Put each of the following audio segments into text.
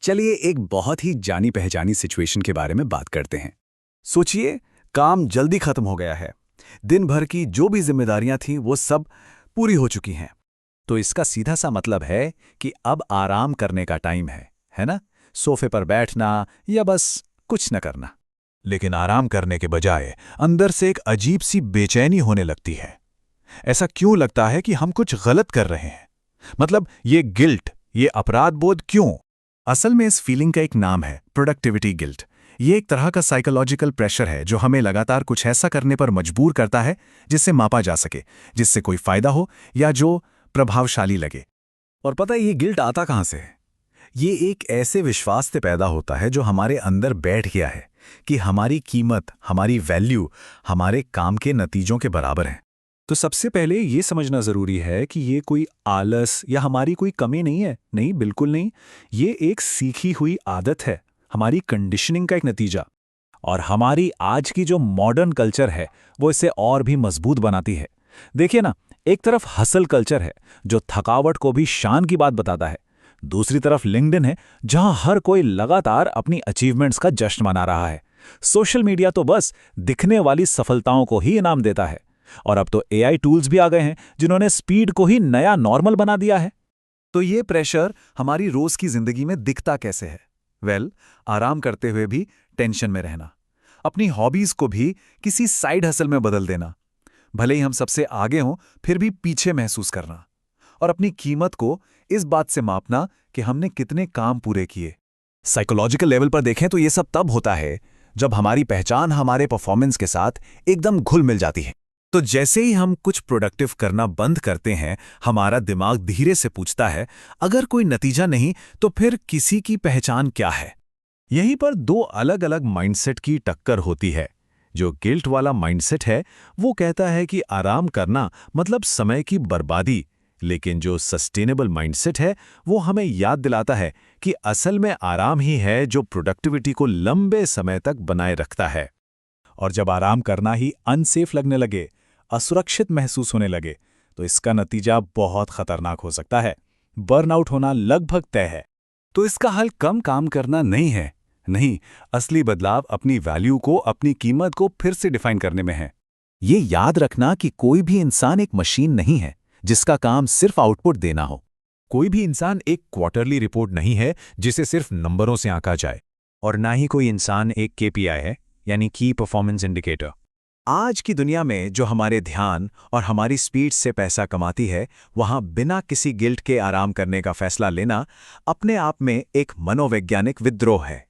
चलिए एक बहुत ही जानी पहचानी सिचुएशन के बारे में बात करते हैं। सोचिए, काम जल्दी खत्म हो गया है। दिन भर की जो भी जिम्मेदारियां थीं वो सब पूरी हो चुकी हैं। तो इसका सीधा सा मतलब है कि अब आराम करने का टाइम है ना? सोफे पर बैठना या बस कुछ न करना। लेकिन आराम करने के बजाय अंदर से एक अजीब सी बेचैनी होने लगती है। ऐसा क्यों लगता है कि हम कुछ गलत कर रहे हैं? मतलब ये गिल्ट, ये अपराध बोध क्यों? असल में इस फीलिंग का एक नाम है प्रोडक्टिविटी गिल्ट। ये एक तरह का साइकोलॉजिकल प्रेशर है जो हमें लगातार कुछ ऐसा करने पर मजबूर करता है जिससे मापा जा सके, जिससे कोई फायदा हो या जो प्रभावशाली लगे। और पता है ये गिल्ट आता कहाँ से है? ये एक ऐसे विश्वास से पैदा होता है जो हमारे अंदर बैठ गया है कि हमारी कीमत, हमारी वैल्यू हमारे काम के नतीजों के बराबर है। तो सबसे पहले ये समझना जरूरी है कि ये कोई आलस या हमारी कोई कमी नहीं है। नहीं, बिल्कुल नहीं। ये एक सीखी हुई आदत है, हमारी कंडीशनिंग का एक नतीजा। और हमारी आज की जो मॉडर्न कल्चर है वो इसे और भी मजबूत बनाती है। देखिए ना, एक तरफ हसल कल्चर है जो थकावट को भी शान की बात बताता है। दूसरी तरफ लिंक्डइन है जहां हर कोई लगातार अपनी अचीवमेंट्स का जश्न मना रहा है। सोशल मीडिया तो बस दिखने वाली सफलताओं को ही इनाम देता है। और अब तो एआई टूल्स भी आ गए हैं जिन्होंने स्पीड को ही नया नॉर्मल बना दिया है। तो ये प्रेशर हमारी रोज की जिंदगी में दिखता कैसे है? आराम करते हुए भी टेंशन में रहना, अपनी हॉबीज को भी किसी साइड हसल में बदल देना, भले ही हम सबसे आगे हों फिर भी पीछे महसूस करना, और अपनी कीमत को इस बात से मापना कि हमने कितने काम पूरे किए। साइकोलॉजिकल लेवल पर देखें तो ये सब तब होता है जब हमारी पहचान हमारे परफॉर्मेंस के साथ एकदम घुल मिल जाती है। तो जैसे ही हम कुछ प्रोडक्टिव करना बंद करते हैं, हमारा दिमाग धीरे से पूछता है, अगर कोई नतीजा नहीं तो फिर किसी की पहचान क्या है? यहीं पर दो अलग अलग माइंडसेट की टक्कर होती है। जो गिल्ट वाला माइंडसेट है वो कहता है कि आराम करना मतलब समय की बर्बादी, लेकिन जो सस्टेनेबल माइंडसेट है वो हमें याद दिलाता है कि असल में आराम ही है जो प्रोडक्टिविटी को लंबे समय तक बनाए रखता है। और जब आराम करना ही अनसेफ लगने लगे, असुरक्षित महसूस होने लगे, तो इसका नतीजा बहुत खतरनाक हो सकता है। बर्नआउट होना लगभग तय है। तो इसका हल कम काम करना नहीं है। नहीं, असली बदलाव अपनी वैल्यू को, अपनी कीमत को फिर से डिफाइन करने में है। ये याद रखना कि कोई भी इंसान एक मशीन नहीं है जिसका काम सिर्फ आउटपुट देना हो। कोई भी इंसान एक क्वार्टरली रिपोर्ट नहीं है जिसे सिर्फ नंबरों से आंका जाए। और ना ही कोई इंसान एक केपीआई है, यानी की परफॉर्मेंस इंडिकेटर। आज की दुनिया में जो हमारे ध्यान और हमारी स्पीड से पैसा कमाती है, वहां बिना किसी गिल्ट के आराम करने का फैसला लेना अपने आप में एक मनोवैज्ञानिक विद्रोह है।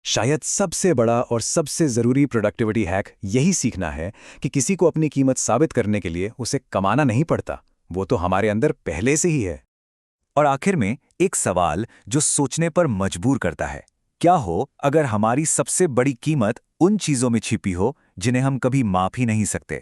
शायद सबसे बड़ा और सबसे जरूरी प्रोडक्टिविटी हैक यही सीखना है कि किसी को अपनी कीमत साबित करने के लिए उसे कमाना नहीं पड़ता, वो तो हमारे अंदर पहले से ही है। और आखिर में एक सवाल जो सोचने पर मजबूर करता है, क्या हो अगर हमारी सबसे बड़ी कीमत उन चीजों में छिपी हो जिन्हें हम कभी माप ही नहीं सकते?